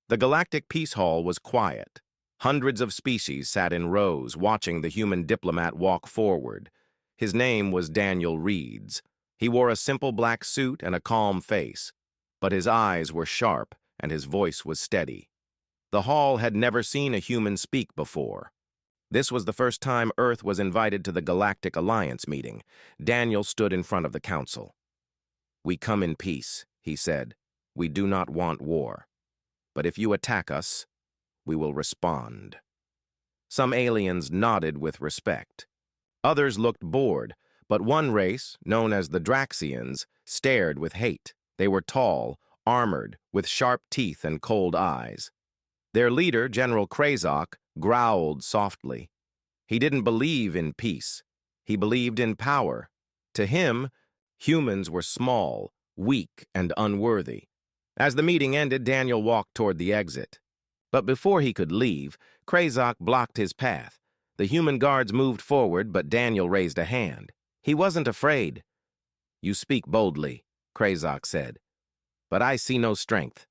The Galactic Peace Hall was quiet. Hundreds of species sat in rows, watching the human diplomat walk forward. His name was Daniel Reeds. He wore a simple black suit and a calm face, but his eyes were sharp and his voice was steady. The hall had never seen a human speak before. This was the first time Earth was invited to the Galactic Alliance meeting. Daniel stood in front of the council. "We come in peace," he said. "We do not want war. But if you attack us, we will respond." Some aliens nodded with respect. Others looked bored, but one race, known as the Draxians, stared with hate. They were tall, armored, with sharp teeth and cold eyes. Their leader, General Krazok, growled softly. He didn't believe in peace. He believed in power. To him, humans were small, weak, and unworthy. As the meeting ended, Daniel walked toward the exit. But before he could leave, Krazok blocked his path. The human guards moved forward, but Daniel raised a hand. He wasn't afraid. "You speak boldly," Krazok said. "But I see no strength."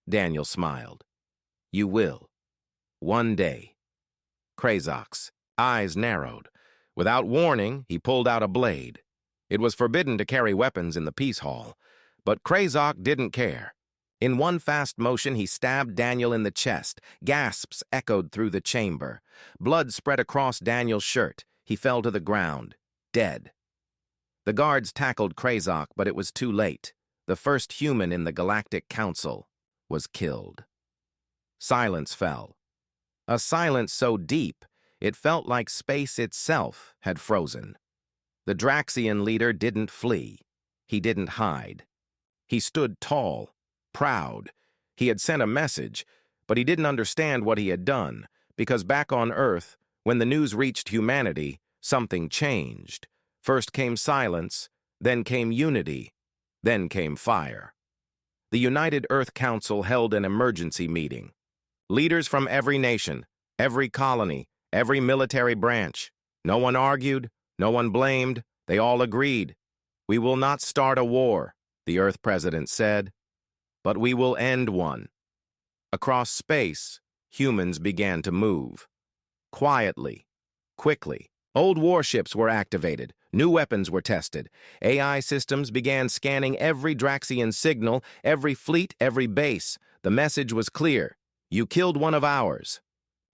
Daniel smiled. "You will. One day." Krazok's eyes narrowed. Without warning, he pulled out a blade. It was forbidden to carry weapons in the Peace Hall, but Krazok didn't care. In one fast motion, he stabbed Daniel in the chest. Gasps echoed through the chamber. Blood spread across Daniel's shirt. He fell to the ground, dead. The guards tackled Krazok, but it was too late. The first human in the Galactic Council was killed. Silence fell. A silence so deep, it felt like space itself had frozen. The Draxian leader didn't flee. He didn't hide. He stood tall, proud. He had sent a message, but he didn't understand what he had done, because back on Earth, when the news reached humanity, something changed. First came silence, then came unity, then came fire. The United Earth Council held an emergency meeting. Leaders from every nation, every colony, every military branch. No one argued, no one blamed, they all agreed. "We will not start a war," the Earth President said, "but we will end one." Across space, humans began to move. Quietly, quickly. Old warships were activated. New weapons were tested. AI systems began scanning every Draxian signal, every fleet, every base. The message was clear. "You killed one of ours.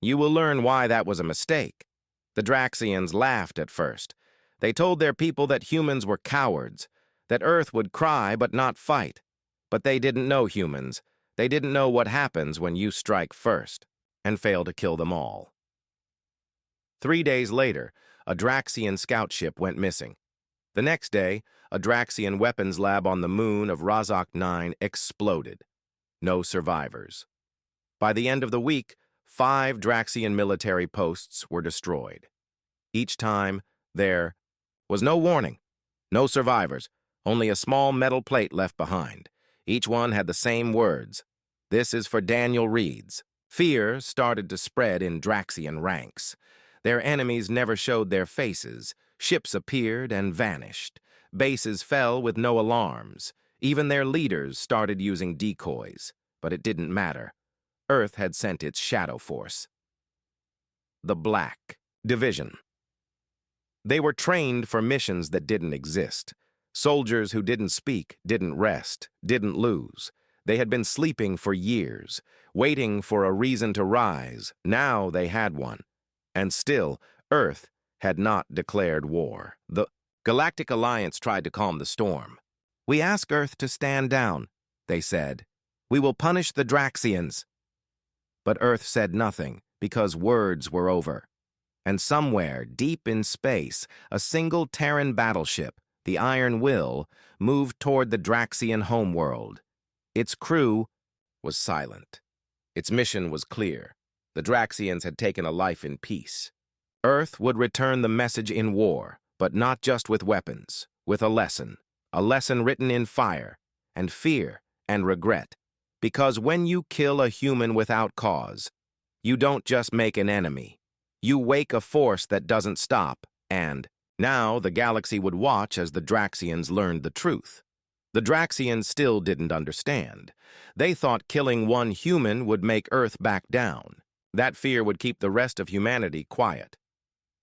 You will learn why that was a mistake." The Draxians laughed at first. They told their people that humans were cowards, that Earth would cry but not fight. But they didn't know humans. They didn't know what happens when you strike first and fail to kill them all. 3 days later, a Draxian scout ship went missing. The next day, a Draxian weapons lab on the moon of Razak 9 exploded. No survivors. By the end of the week, 5 Draxian military posts were destroyed. Each time, there was no warning, no survivors, only a small metal plate left behind. Each one had the same words. "This is for Daniel Reeds." Fear started to spread in Draxian ranks. Their enemies never showed their faces. Ships appeared and vanished. Bases fell with no alarms. Even their leaders started using decoys. But it didn't matter. Earth had sent its shadow force. The Black Division. They were trained for missions that didn't exist. Soldiers who didn't speak, didn't rest, didn't lose. They had been sleeping for years, waiting for a reason to rise. Now they had one. And still, Earth had not declared war. The Galactic Alliance tried to calm the storm. "We ask Earth to stand down," they said. "We will punish the Draxians." But Earth said nothing, because words were over. And somewhere, deep in space, a single Terran battleship, the Iron Will, moved toward the Draxian homeworld. Its crew was silent. Its mission was clear. The Draxians had taken a life in peace. Earth would return the message in war, but not just with weapons, with a lesson written in fire, and fear, and regret. Because when you kill a human without cause, you don't just make an enemy. You wake a force that doesn't stop, and now the galaxy would watch as the Draxians learned the truth. The Draxians still didn't understand. They thought killing one human would make Earth back down. That fear would keep the rest of humanity quiet.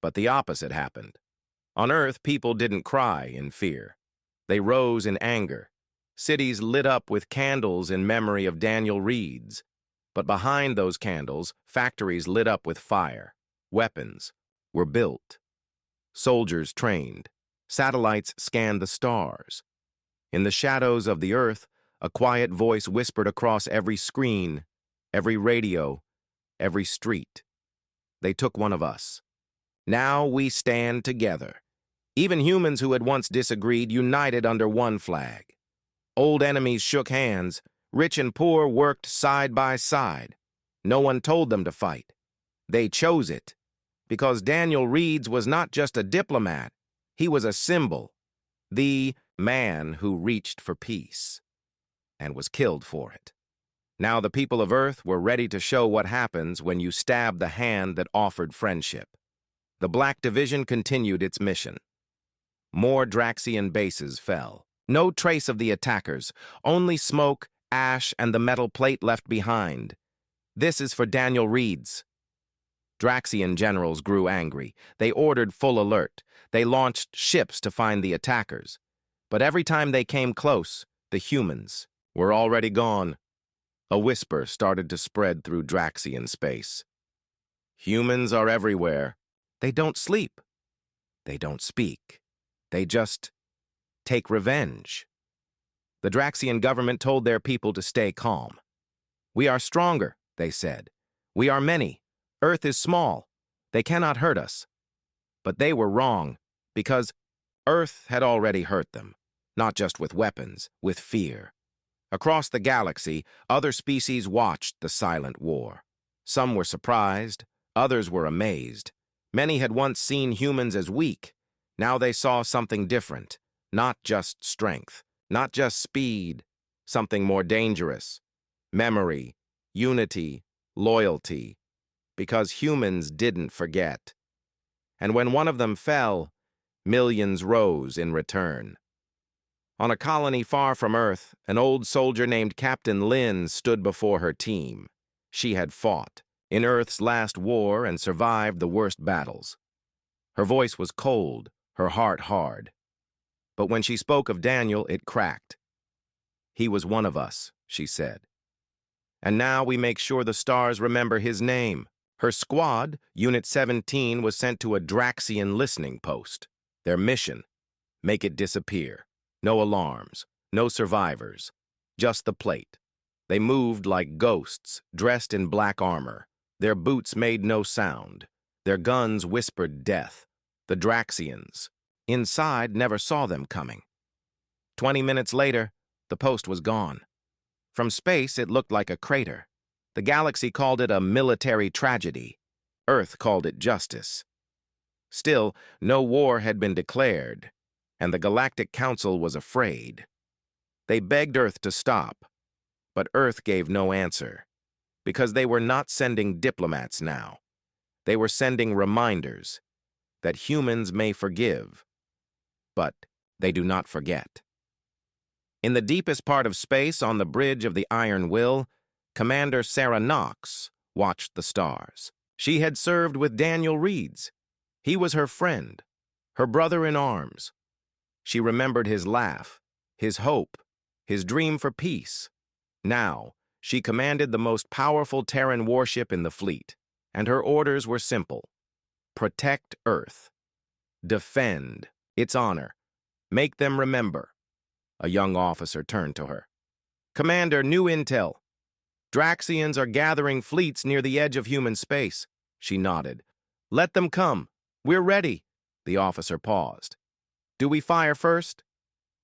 But the opposite happened. On Earth, people didn't cry in fear. They rose in anger. Cities lit up with candles in memory of Daniel Reeds. But behind those candles, factories lit up with fire. Weapons were built. Soldiers trained. Satellites scanned the stars. In the shadows of the Earth, a quiet voice whispered across every screen, every radio, every street. They took one of us. Now we stand together. Even humans who had once disagreed united under one flag. Old enemies shook hands. Rich and poor worked side by side. No one told them to fight. They chose it. Because Daniel Reeds was not just a diplomat. He was a symbol. The man who reached for peace. And was killed for it. Now the people of Earth were ready to show what happens when you stab the hand that offered friendship. The Black Division continued its mission. More Draxian bases fell. No trace of the attackers, only smoke, ash, and the metal plate left behind. This is for Daniel Reeds. Draxian generals grew angry. They ordered full alert. They launched ships to find the attackers. But every time they came close, the humans were already gone. A whisper started to spread through Draxian space. Humans are everywhere. They don't sleep. They don't speak. They just take revenge. The Draxian government told their people to stay calm. We are stronger, they said. We are many. Earth is small. They cannot hurt us. But they were wrong, because Earth had already hurt them, not just with weapons, with fear. Across the galaxy, other species watched the silent war. Some were surprised, others were amazed. Many had once seen humans as weak. Now they saw something different, not just strength, not just speed, something more dangerous. Memory, unity, loyalty. Because humans didn't forget. And when one of them fell, millions rose in return. On a colony far from Earth, an old soldier named Captain Lynn stood before her team. She had fought in Earth's last war and survived the worst battles. Her voice was cold, her heart hard. But when she spoke of Daniel, it cracked. He was one of us, she said. And now we make sure the stars remember his name. Her squad, Unit 17, was sent to a Draxian listening post. Their mission, make it disappear. No alarms, no survivors, just the plate. They moved like ghosts, dressed in black armor. Their boots made no sound. Their guns whispered death. The Draxians, inside, never saw them coming. 20 minutes later, the post was gone. From space, it looked like a crater. The galaxy called it a military tragedy. Earth called it justice. Still, no war had been declared, and the Galactic Council was afraid. They begged Earth to stop, but Earth gave no answer, because they were not sending diplomats now. They were sending reminders that humans may forgive, but they do not forget. In the deepest part of space, on the bridge of the Iron Will, Commander Sarah Knox watched the stars. She had served with Daniel Reeds. He was her friend, her brother in arms. She remembered his laugh, his hope, his dream for peace. Now, she commanded the most powerful Terran warship in the fleet, and her orders were simple. Protect Earth. Defend its honor. Make them remember. A young officer turned to her. Commander, new intel. Draxians are gathering fleets near the edge of human space. She nodded. Let them come. We're ready. The officer paused. Do we fire first?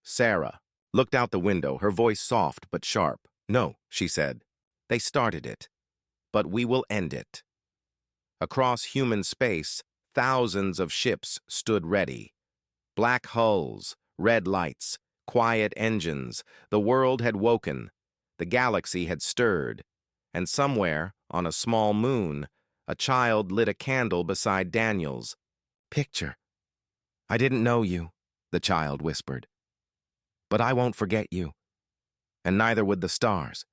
Sarah looked out the window, her voice soft but sharp. No, she said. They started it. But we will end it. Across human space, thousands of ships stood ready. Black hulls, red lights, quiet engines. The world had woken. The galaxy had stirred. And somewhere, on a small moon, a child lit a candle beside Daniel's. Picture. I didn't know you, the child whispered. But I won't forget you, and neither would the stars.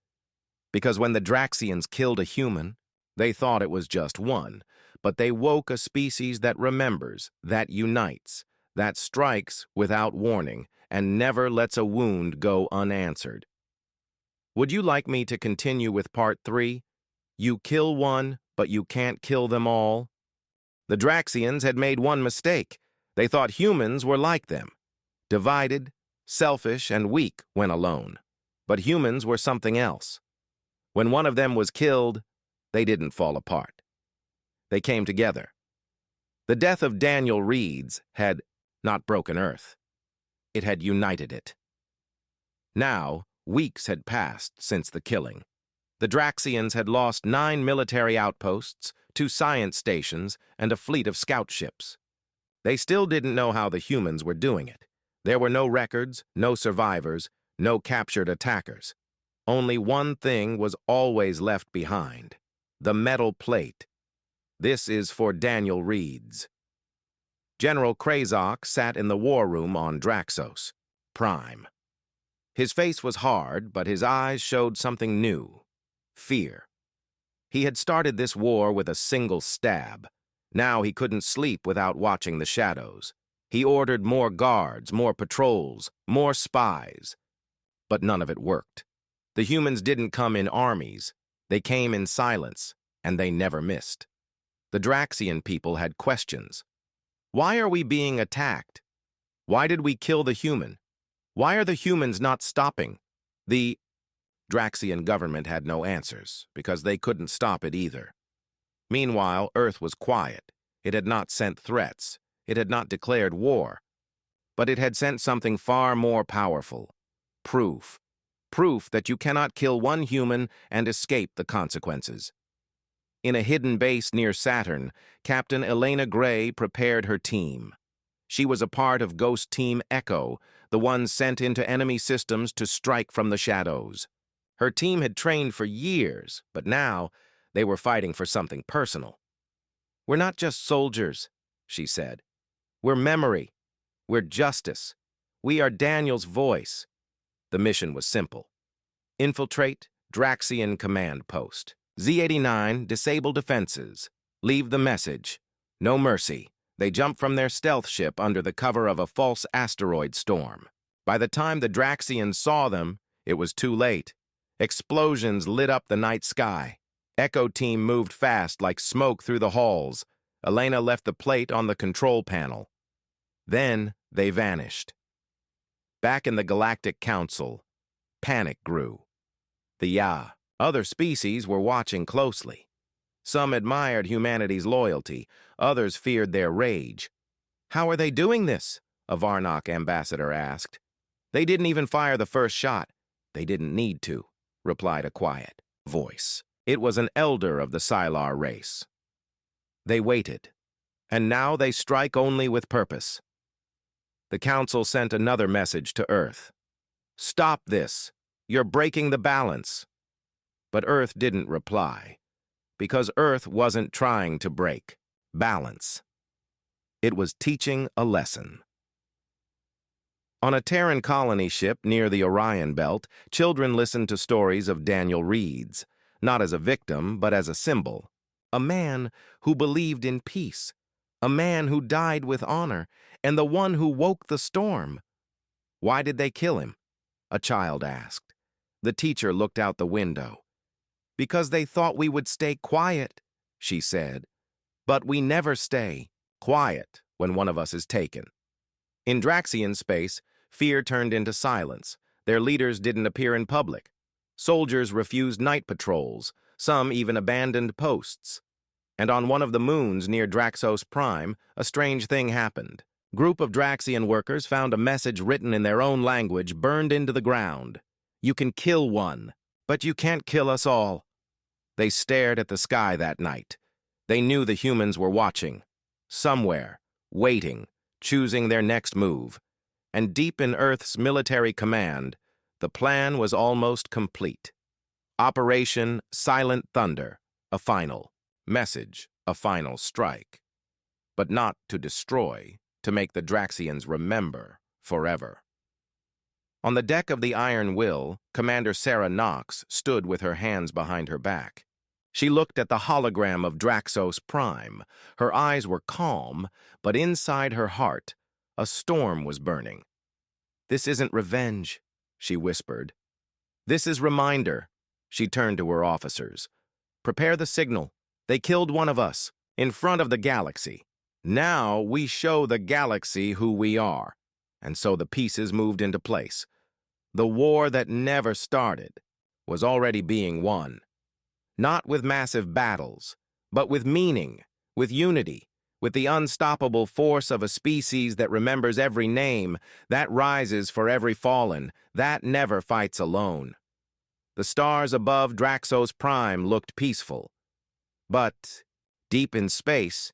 Because when the Draxians killed a human, they thought it was just one, but they woke a species that remembers, that unites, that strikes without warning, and never lets a wound go unanswered. Would you like me to continue with part 3? You kill one, but you can't kill them all? The Draxians had made one mistake. They thought humans were like them, divided, selfish, and weak when alone. But humans were something else. When one of them was killed, they didn't fall apart. They came together. The death of Daniel Reeds had not broken Earth. It had united it. Now, weeks had passed since the killing. The Draxians had lost 9 military outposts, 2 science stations, and a fleet of scout ships. They still didn't know how the humans were doing it. There were no records, no survivors, no captured attackers. Only one thing was always left behind: the metal plate. This is for Daniel Reeds. General Krazok sat in the war room on Draxos, Prime. His face was hard, but his eyes showed something new: fear. He had started this war with a single stab. Now he couldn't sleep without watching the shadows. He ordered more guards, more patrols, more spies. But none of it worked. The humans didn't come in armies. They came in silence, and they never missed. The Draxian people had questions. Why are we being attacked? Why did we kill the human? Why are the humans not stopping? The Draxian government had no answers, because they couldn't stop it either. Meanwhile, Earth was quiet. It had not sent threats. It had not declared war. But it had sent something far more powerful: proof. Proof that you cannot kill one human and escape the consequences. In a hidden base near Saturn, Captain Elena Gray prepared her team. She was a part of Ghost Team Echo, the one sent into enemy systems to strike from the shadows. Her team had trained for years, but now they were fighting for something personal. "We're not just soldiers," she said. "We're memory. We're justice. We are Daniel's voice." The mission was simple: infiltrate Draxian command post. Z-89, disable defenses. Leave the message: no mercy. They jumped from their stealth ship under the cover of a false asteroid storm. By the time the Draxians saw them, it was too late. Explosions lit up the night sky. Echo Team moved fast like smoke through the halls. Elena left the plate on the control panel. Then they vanished. Back in the Galactic Council, panic grew. The other species were watching closely. Some admired humanity's loyalty, others feared their rage. "How are they doing this?" a Varnock ambassador asked. "They didn't even fire the first shot." "They didn't need to," replied a quiet voice. It was an elder of the Sylar race. "They waited, and now they strike only with purpose." The Council sent another message to Earth: "Stop this. You're breaking the balance." But Earth didn't reply, because Earth wasn't trying to break balance. It was teaching a lesson. On a Terran colony ship near the Orion Belt, children listened to stories of Daniel Reeds, not as a victim, but as a symbol. A man who believed in peace, a man who died with honor, and the one who woke the storm. "Why did they kill him?" a child asked. The teacher looked out the window. "Because they thought we would stay quiet," she said. "But we never stay quiet when one of us is taken." In Draxian space, fear turned into silence. Their leaders didn't appear in public. Soldiers refused night patrols. Some even abandoned posts. And on one of the moons near Draxos Prime, a strange thing happened. Group of Draxian workers found a message written in their own language burned into the ground. "You can kill one, but you can't kill us all." They stared at the sky that night. They knew the humans were watching, somewhere, waiting, choosing their next move. And deep in Earth's military command, the plan was almost complete. Operation Silent Thunder, a final message, a final strike. But not to destroy, to make the Draxians remember forever. On the deck of the Iron Will, Commander Sarah Knox stood with her hands behind her back. She looked at the hologram of Draxos Prime. Her eyes were calm, but inside her heart, a storm was burning. "This isn't revenge," she whispered. "This is reminder." She turned to her officers. "Prepare the signal. They killed one of us, in front of the galaxy. Now we show the galaxy who we are." And so the pieces moved into place. The war that never started was already being won. Not with massive battles, but with meaning, with unity, with the unstoppable force of a species that remembers every name, that rises for every fallen, that never fights alone. The stars above Draxos Prime looked peaceful. But, deep in space,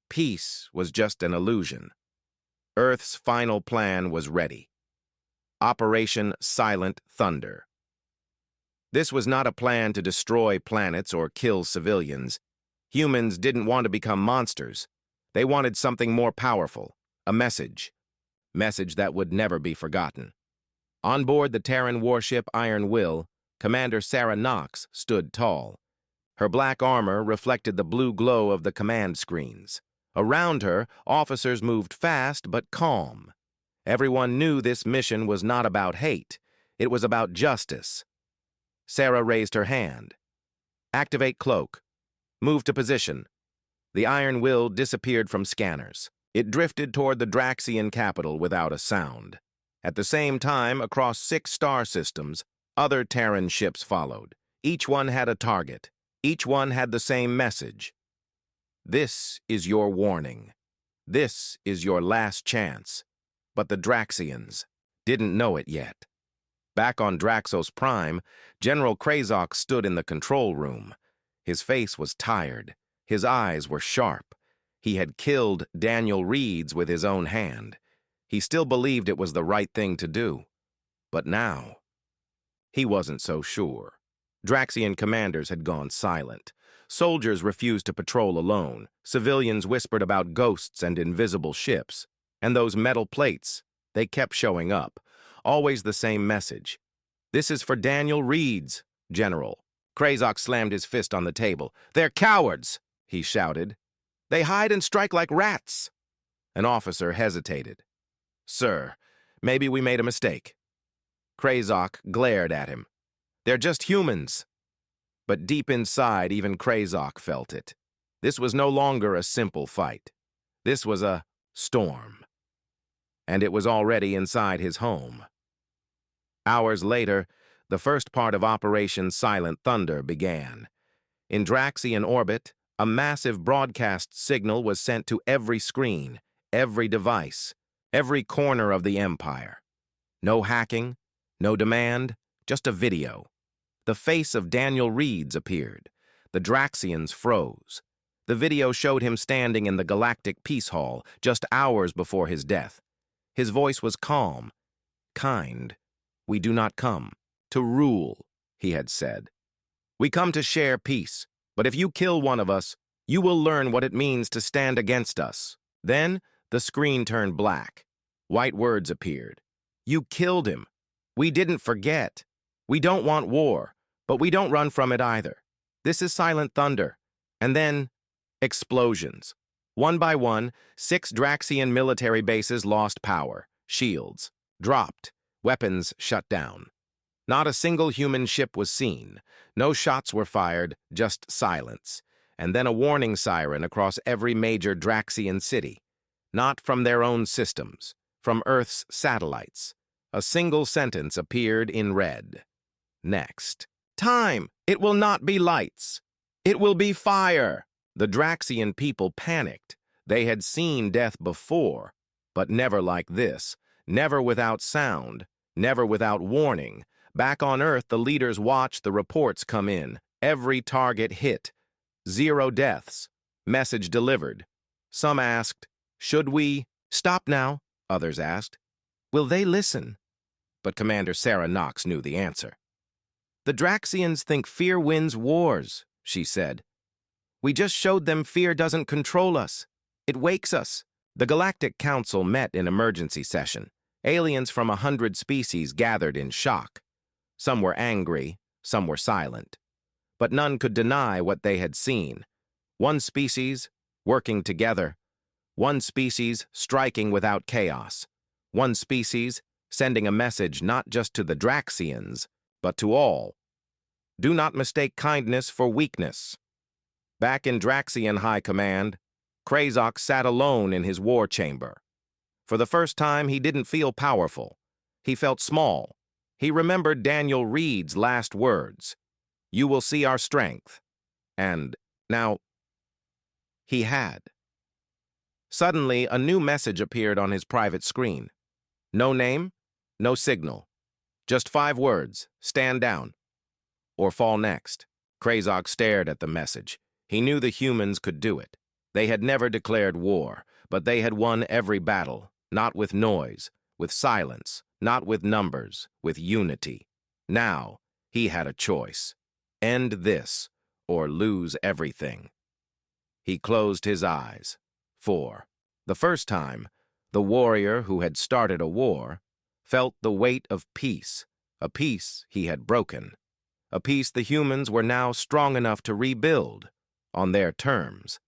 peace was just an illusion. Earth's final plan was ready. Operation Silent Thunder. This was not a plan to destroy planets or kill civilians. Humans didn't want to become monsters. They wanted something more powerful, a message. Message that would never be forgotten. On board the Terran warship Iron Will, Commander Sarah Knox stood tall. Her black armor reflected the blue glow of the command screens. Around her, officers moved fast but calm. Everyone knew this mission was not about hate. It was about justice. Sarah raised her hand. "Activate cloak. Move to position." The Iron Will disappeared from scanners. It drifted toward the Draxian capital without a sound. At the same time, across 6 star systems, other Terran ships followed. Each one had a target. Each one had the same message. This is your warning. This is your last chance. But the Draxians didn't know it yet. Back on Draxos Prime, General Krazok stood in the control room. His face was tired. His eyes were sharp. He had killed Daniel Reeds with his own hand. He still believed it was the right thing to do. But now, he wasn't so sure. Draxian commanders had gone silent. Soldiers refused to patrol alone. Civilians whispered about ghosts and invisible ships. And those metal plates, they kept showing up. Always the same message. "This is for Daniel Reeds, General." Krazok slammed his fist on the table. "They're cowards," he shouted. "They hide and strike like rats." An officer hesitated. "Sir, maybe we made a mistake." Krazok glared at him. "They're just humans." But deep inside, even Krazok felt it. This was no longer a simple fight. This was a storm. And it was already inside his home. Hours later, the first part of Operation Silent Thunder began. In Draxian orbit, a massive broadcast signal was sent to every screen, every device, every corner of the Empire. No hacking, no demand, just a video. The face of Daniel Reeds appeared. The Draxians froze. The video showed him standing in the Galactic Peace Hall just hours before his death. His voice was calm, kind. "We do not come to rule," he had said. "We come to share peace, but if you kill one of us, you will learn what it means to stand against us." Then the screen turned black. White words appeared. "You killed him. We didn't forget. We don't want war, but we don't run from it either. This is Silent Thunder." And then, explosions. One by one, 6 Draxian military bases lost power. Shields dropped. Weapons shut down. Not a single human ship was seen. No shots were fired, just silence. And then a warning siren across every major Draxian city. Not from their own systems, from Earth's satellites. A single sentence appeared in red. Next. "Time! It will not be lights. It will be fire!" The Draxian people panicked. They had seen death before, but never like this. Never without sound. Never without warning. Back on Earth, the leaders watched the reports come in. Every target hit. 0 deaths. Message delivered. Some asked, "Should we stop now?" Others asked, "Will they listen?" But Commander Sarah Knox knew the answer. "The Draxians think fear wins wars," she said. "We just showed them fear doesn't control us. It wakes us." The Galactic Council met in emergency session. Aliens from 100 species gathered in shock. Some were angry, some were silent. But none could deny what they had seen. One species, working together. One species, striking without chaos. One species, sending a message not just to the Draxians, but to all. Do not mistake kindness for weakness. Back in Draxian High Command, Krazok sat alone in his war chamber. For the first time, he didn't feel powerful. He felt small. He remembered Daniel Reed's last words. You will see our strength. And now, he had. Suddenly, a new message appeared on his private screen. No name, no signal. Just 5 words, stand down. Or fall next. Krazok stared at the message. He knew the humans could do it. They had never declared war, but they had won every battle, not with noise, with silence, not with numbers, with unity. Now, he had a choice. End this, or lose everything. He closed his eyes. For the first time, the warrior who had started a war felt the weight of peace, a peace he had broken, a peace the humans were now strong enough to rebuild on their terms,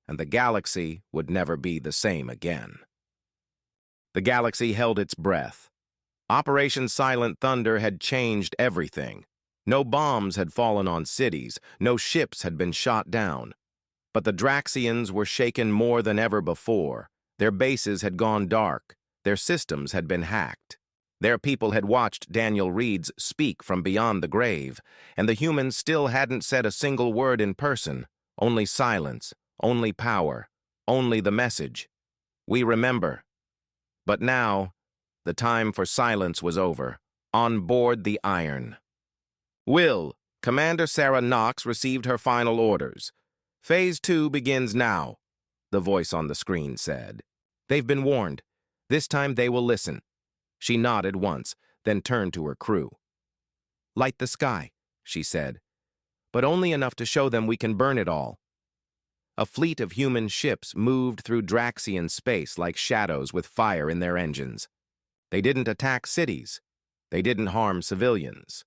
and the galaxy would never be the same again. The galaxy held its breath. Operation Silent Thunder had changed everything. No bombs had fallen on cities, no ships had been shot down. But the Draxians were shaken more than ever before. Their bases had gone dark. Their systems had been hacked. Their people had watched Daniel Reed's speak from beyond the grave, and the humans still hadn't said a single word in person. Only silence, only power, only the message. We remember. But now, the time for silence was over. On board the Iron. Will, Commander Sarah Knox received her final orders. Phase 2 begins now, the voice on the screen said. They've been warned. This time they will listen. She nodded once, then turned to her crew. Light the sky, she said, but only enough to show them we can burn it all. A fleet of human ships moved through Draxian space like shadows with fire in their engines. They didn't attack cities. They didn't harm civilians.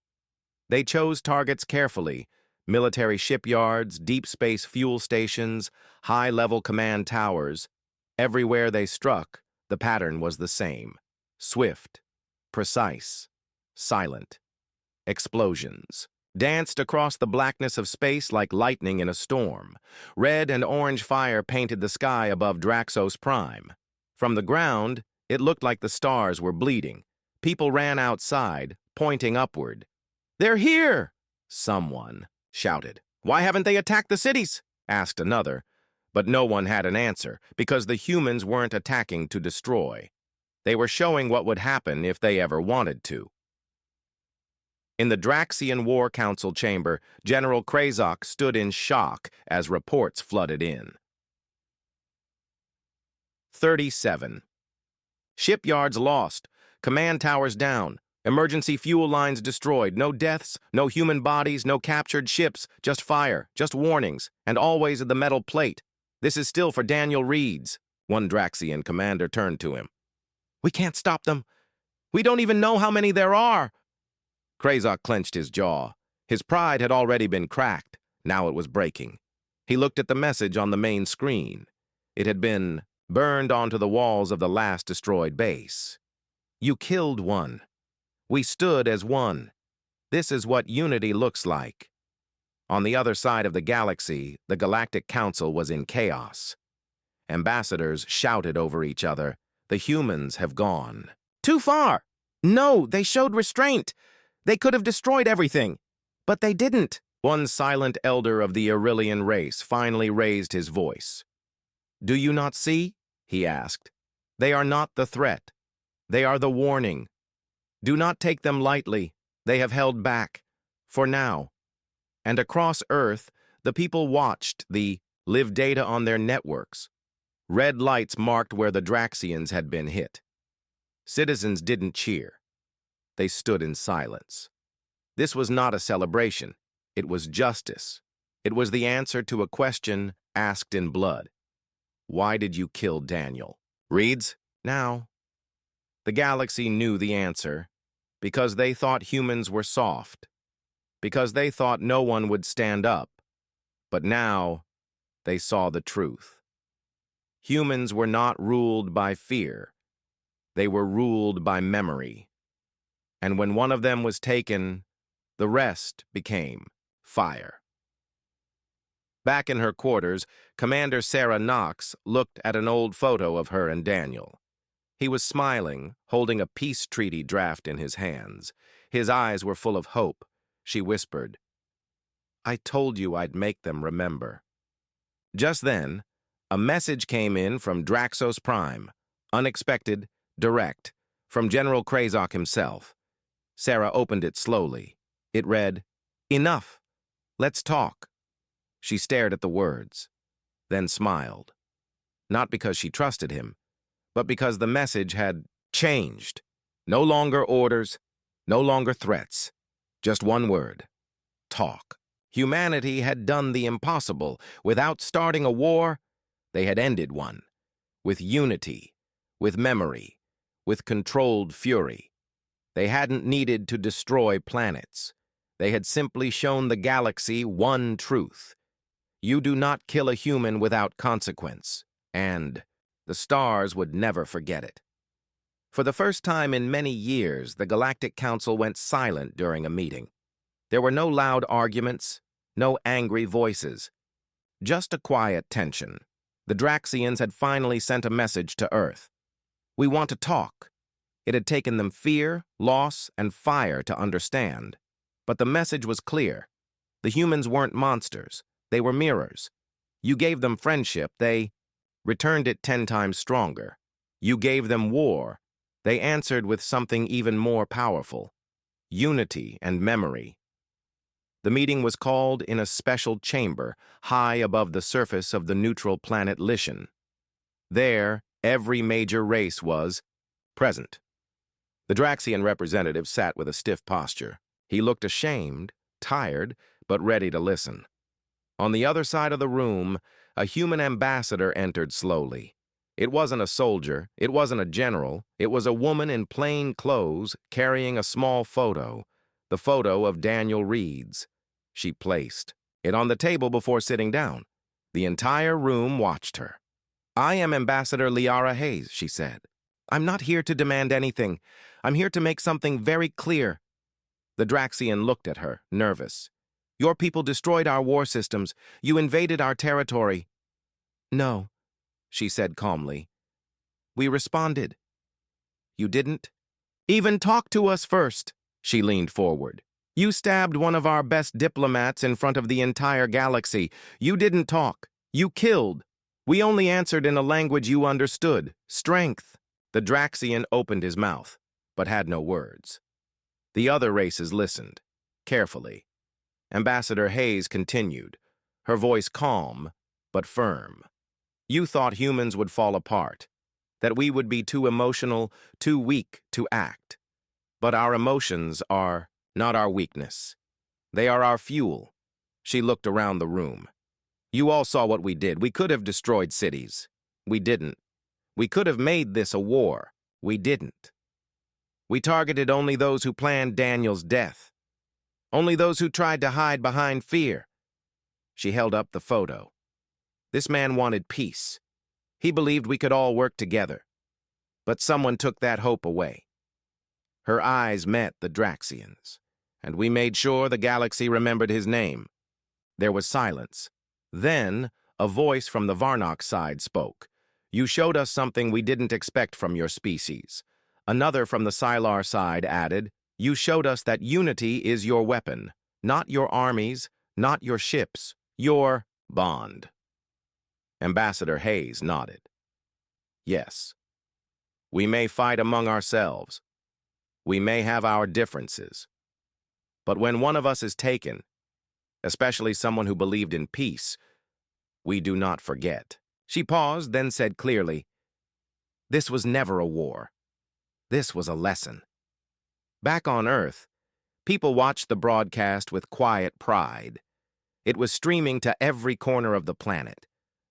They chose targets carefully: military shipyards, deep space fuel stations, high-level command towers. Everywhere they struck, the pattern was the same: swift, precise, silent. Explosions danced across the blackness of space like lightning in a storm. Red and orange fire painted the sky above Draxos Prime. From the ground, it looked like the stars were bleeding. People ran outside, pointing upward. They're here! Someone shouted. Why haven't they attacked the cities? Asked another. But no one had an answer, because the humans weren't attacking to destroy. They were showing what would happen if they ever wanted to. In the Draxian War Council chamber, General Krazok stood in shock as reports flooded in. 37. Shipyards lost. Command towers down. Emergency fuel lines destroyed. No deaths, no human bodies, no captured ships. Just fire, just warnings, and always the metal plate. This is still for Daniel Reed's. One Draxian commander turned to him. We can't stop them. We don't even know how many there are. Krazok clenched his jaw. His pride had already been cracked. Now it was breaking. He looked at the message on the main screen. It had been burned onto the walls of the last destroyed base. You killed one. We stood as one. This is what unity looks like. On the other side of the galaxy, the Galactic Council was in chaos. Ambassadors shouted over each other. The humans have gone. Too far! No, they showed restraint. They could have destroyed everything. But they didn't. One silent elder of the Aurelian race finally raised his voice. Do you not see? He asked. They are not the threat. They are the warning. Do not take them lightly. They have held back. For now. And across Earth, the people watched the live data on their networks. Red lights marked where the Draxians had been hit. Citizens didn't cheer. They stood in silence. This was not a celebration. It was justice. It was the answer to a question asked in blood. Why did you kill Daniel? Reeds? Now. The galaxy knew the answer, because they thought humans were soft, because they thought no one would stand up. But now, they saw the truth. Humans were not ruled by fear. They were ruled by memory. And when one of them was taken, the rest became fire. Back in her quarters, Commander Sarah Knox looked at an old photo of her and Daniel. He was smiling, holding a peace treaty draft in his hands. His eyes were full of hope. She whispered, "I told you I'd make them remember." Just then, a message came in from Draxos Prime, unexpected, direct, from General Krazok himself. Sarah opened it slowly. It read, "Enough. Let's talk." She stared at the words, then smiled. Not because she trusted him, but because the message had changed. No longer orders, no longer threats. Just one word: talk. Humanity had done the impossible. Without starting a war, they had ended one. With unity, with memory, with controlled fury. They hadn't needed to destroy planets. They had simply shown the galaxy one truth. You do not kill a human without consequence, and the stars would never forget it. For the first time in many years, the Galactic Council went silent during a meeting. There were no loud arguments, no angry voices, just a quiet tension. The Draxians had finally sent a message to Earth. We want to talk. It had taken them fear, loss, and fire to understand. But the message was clear. The humans weren't monsters. They were mirrors. You gave them friendship, they returned it 10 times stronger. You gave them war. They answered with something even more powerful: unity and memory. The meeting was called in a special chamber, high above the surface of the neutral planet Lishan. There, every major race was present. The Draxian representative sat with a stiff posture. He looked ashamed, tired, but ready to listen. On the other side of the room, a human ambassador entered slowly. It wasn't a soldier, it wasn't a general, it was a woman in plain clothes carrying a small photo, the photo of Daniel Reeds. She placed it on the table before sitting down. The entire room watched her. "I am Ambassador Liara Hayes," she said. "I'm not here to demand anything. I'm here to make something very clear." The Draxian looked at her, nervous. "Your people destroyed our war systems. You invaded our territory." "No," she said calmly. "We responded." "You didn't even talk to us first." She leaned forward. "You stabbed one of our best diplomats in front of the entire galaxy. You didn't talk. You killed. We only answered in a language you understood: strength." The Draxian opened his mouth, but had no words. The other races listened, carefully. Ambassador Hayes continued, her voice calm but firm. "You thought humans would fall apart, that we would be too emotional, too weak to act. But our emotions are not our weakness. They are our fuel." She looked around the room. "You all saw what we did. We could have destroyed cities. We didn't. We could have made this a war. We didn't. We targeted only those who planned Daniel's death. Only those who tried to hide behind fear." She held up the photo. "This man wanted peace. He believed we could all work together. But someone took that hope away." Her eyes met the Draxians, and we made sure the galaxy remembered his name. There was silence. Then, a voice from the Varnock side spoke. "You showed us something we didn't expect from your species." Another from the Sylar side added, "You showed us that unity is your weapon, not your armies, not your ships, your bond." Ambassador Hayes nodded. "Yes. We may fight among ourselves. We may have our differences. But when one of us is taken, especially someone who believed in peace, we do not forget." She paused, then said clearly, "This was never a war. This was a lesson." Back on Earth, people watched the broadcast with quiet pride. It was streaming to every corner of the planet,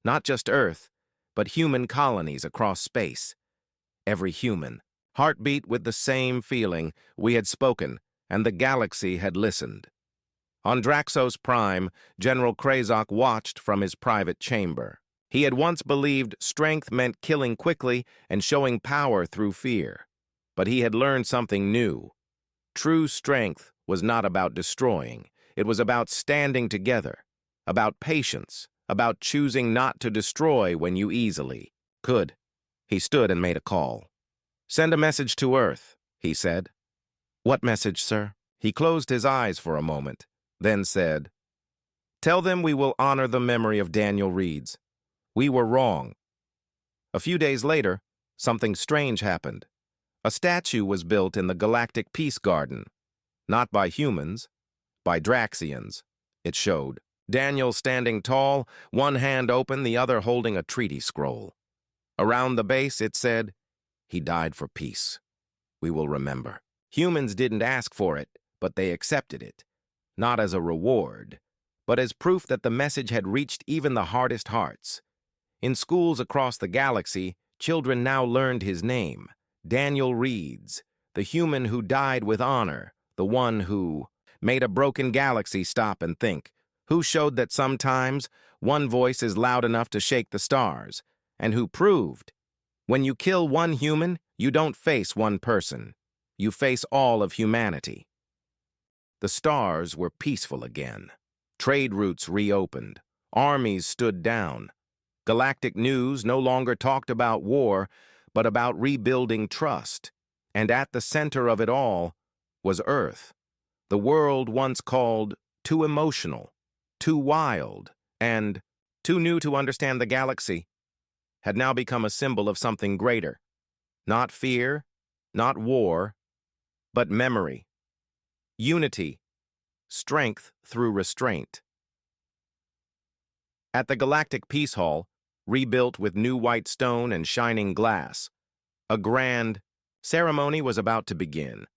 not just Earth, but human colonies across space. Every human, Heartbeat with the same feeling. We had spoken, and the galaxy had listened. On Draxos Prime, General Krazok watched from his private chamber. He had once believed strength meant killing quickly and showing power through fear. But he had learned something new. True strength was not about destroying. It was about standing together, about patience, about choosing not to destroy when you easily could. He stood and made a call. "Send a message to Earth," he said. "What message, sir?" He closed his eyes for a moment, then said, "Tell them we will honor the memory of Daniel Reeds. We were wrong." A few days later, something strange happened. A statue was built in the Galactic Peace Garden. Not by humans, by Draxians, it showed. Daniel standing tall, one hand open, the other holding a treaty scroll. Around the base, it said, "He died for peace. We will remember." Humans didn't ask for it, but they accepted it. Not as a reward, but as proof that the message had reached even the hardest hearts. In schools across the galaxy, children now learned his name, Daniel Reeds, the human who died with honor, the one who made a broken galaxy stop and think, who showed that sometimes one voice is loud enough to shake the stars, and who proved, when you kill one human, you don't face one person. You face all of humanity. The stars were peaceful again. Trade routes reopened. Armies stood down. Galactic news no longer talked about war, but about rebuilding trust. And at the center of it all was Earth, the world once called too emotional, too wild, and too new to understand the galaxy, had now become a symbol of something greater. Not fear, not war, but memory, unity, strength through restraint. At the Galactic Peace Hall, rebuilt with new white stone and shining glass, a grand ceremony was about to begin.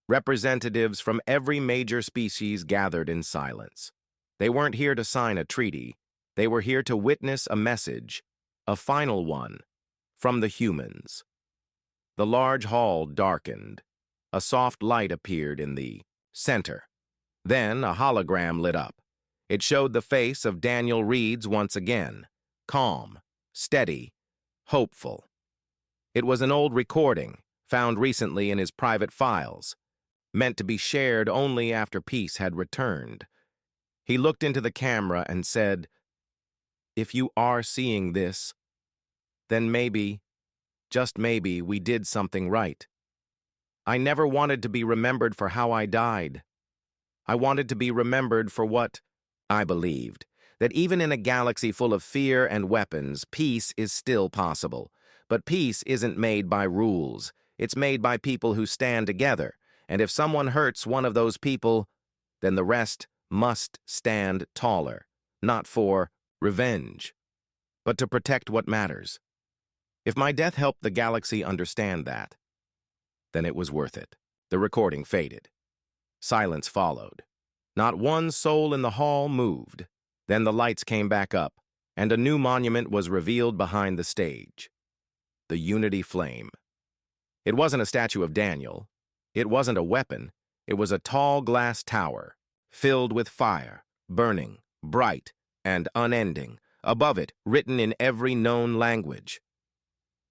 Representatives from every major species gathered in silence. They weren't here to sign a treaty. They were here to witness a message, a final one, from the humans. The large hall darkened. A soft light appeared in the center. Then a hologram lit up. It showed the face of Daniel Reeds once again, calm, steady, hopeful. It was an old recording, found recently in his private files, meant to be shared only after peace had returned. He looked into the camera and said, "If you are seeing this, then maybe, just maybe, we did something right. I never wanted to be remembered for how I died. I wanted to be remembered for what I believed, that even in a galaxy full of fear and weapons, peace is still possible. But peace isn't made by rules. It's made by people who stand together. And if someone hurts one of those people, then the rest must stand taller, not for revenge, but to protect what matters. If my death helped the galaxy understand that, then it was worth it." The recording faded. Silence followed. Not one soul in the hall moved. Then the lights came back up, and a new monument was revealed behind the stage. The Unity Flame. It wasn't a statue of Daniel. It wasn't a weapon. It was a tall glass tower, filled with fire, burning, bright, and unending. Above it, written in every known language,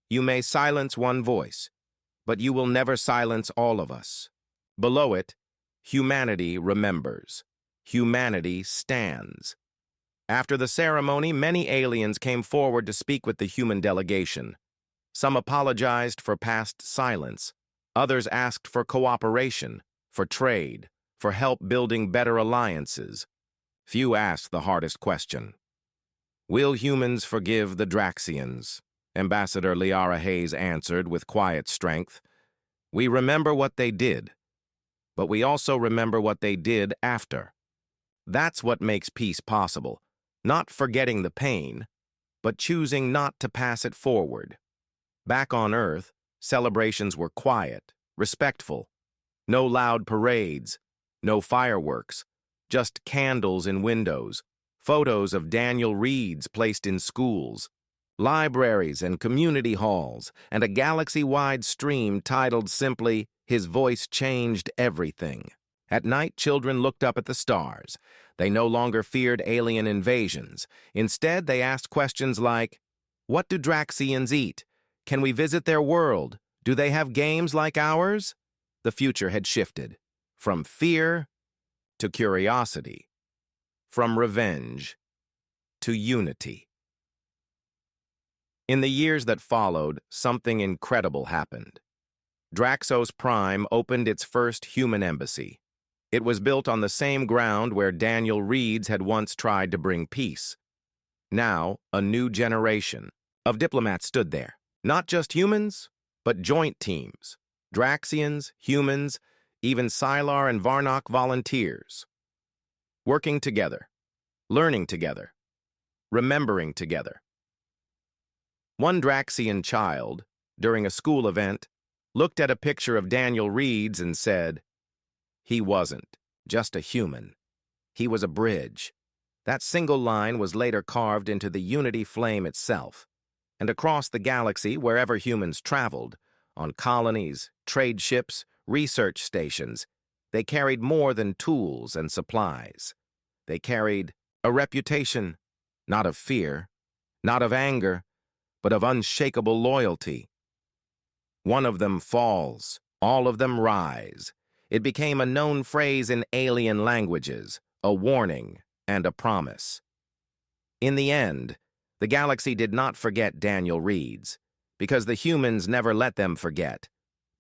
"You may silence one voice, but you will never silence all of us." Below it, "Humanity remembers. Humanity stands." After the ceremony, many aliens came forward to speak with the human delegation. Some apologized for past silence. Others asked for cooperation, for trade, for help building better alliances. Few asked the hardest question. "Will humans forgive the Draxians?" Ambassador Liara Hayes answered with quiet strength. "We remember what they did, but we also remember what they did after. That's what makes peace possible, not forgetting the pain, but choosing not to pass it forward." Back on Earth, celebrations were quiet, respectful. No loud parades, no fireworks, just candles in windows, photos of Daniel Reeds placed in schools, libraries and community halls, and a galaxy-wide stream titled simply, "His Voice Changed Everything." At night, children looked up at the stars. They no longer feared alien invasions. Instead, they asked questions like, "What do Draxians eat? Can we visit their world? Do they have games like ours?" The future had shifted. From fear to curiosity. From revenge to unity. In the years that followed, something incredible happened. Draxos Prime opened its first human embassy. It was built on the same ground where Daniel Reeds had once tried to bring peace. Now, a new generation of diplomats stood there. Not just humans, but joint teams. Draxians, humans, even Sylar and Varnock volunteers. Working together, learning together, remembering together. One Draxian child, during a school event, looked at a picture of Daniel Reeds and said, "He wasn't just a human. He was a bridge." That single line was later carved into the Unity flame itself, and across the galaxy wherever humans traveled, on colonies, trade ships, research stations, they carried more than tools and supplies. They carried a reputation, not of fear, not of anger, but of unshakable loyalty. One of them falls, all of them rise. It became a known phrase in alien languages, a warning and a promise. In the end, the galaxy did not forget Daniel Reeds, because the humans never let them forget.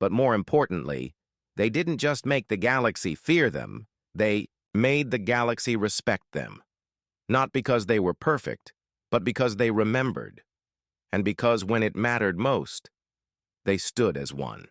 But more importantly, they didn't just make the galaxy fear them, they made the galaxy respect them. Not because they were perfect, but because they remembered. And because when it mattered most, they stood as one.